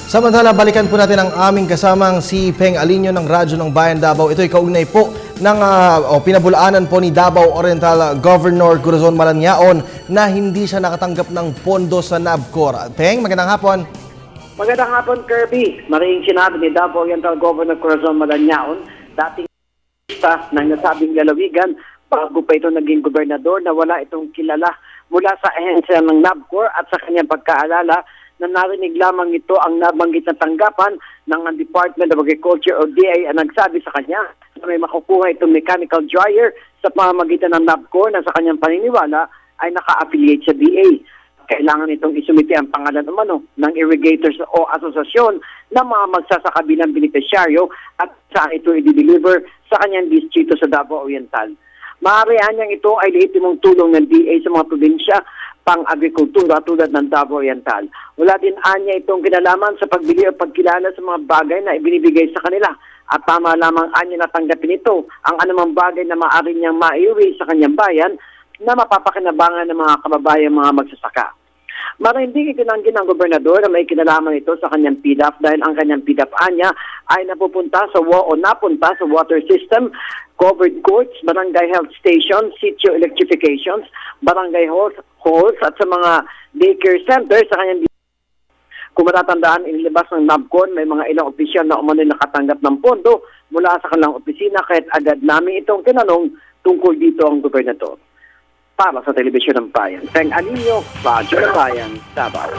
Samantala, balikan po natin ang aming kasamang si Peng Alinio ng Radyo ng Bayan Davao. Ito'y kaugnay po ng pinabulaanan po ni Davao Oriental Governor Corazon Malanyaon na hindi siya nakatanggap ng pondo sa NABCOR. Peng, magandang hapon. Magandang hapon, Kirby. Maring sinabi ni Davao Oriental Governor Corazon Malanyaon, dating staff ng nasabing lalawigan, bago pa ito naging gobernador, na wala itong kilala mula sa ahensya ng NABCOR at sa kanyang pagkaalala na narinig lamang ito ang nabanggit na tanggapan ng Department of Agriculture o DA ang nagsabi sa kanya na may makukuha itong mechanical dryer sa pamamagitan ng NABCOR na sa kanyang paniniwala ay naka-affiliate sa DA. Kailangan itong isumite ang pangalan umano ng irrigators o asosasyon na mga magsasaka bilang beneficiaryo at saan ito i-deliver sa kanyang distrito sa Davao Oriental. Maaarihan niyang ito ay lehitimong tulong ng DA sa mga probinsya pang-agrikultura tulad ng Davao Oriental. Wala din anya itong kinalaman sa pagbili o pagkilala sa mga bagay na ibinibigay sa kanila. At tama lamang anya natanggapin ito ang anumang bagay na maaari niyang maiuwi sa kanyang bayan na mapapakinabangan ng mga kababayan mga magsasaka. Marinding itinanggi ng gobernador na may kinalaman ito sa kanyang PDAP dahil ang kanyang PDAP anya ay napunta sa water system, covered courts, barangay health station, sitio electrifications, barangay halls at sa mga daycare center sa kanyang. Kung matatandaan, inilabas ng NABCOR, may mga ilang opisyal na umano'y nakatanggap ng pondo mula sa kanilang opisina, kahit agad namin itong tinanong tungkol dito ang gobernador. Para sa Telebisyon ng Bayan, Peng Alinio, Radyo ng Bayan, Davao.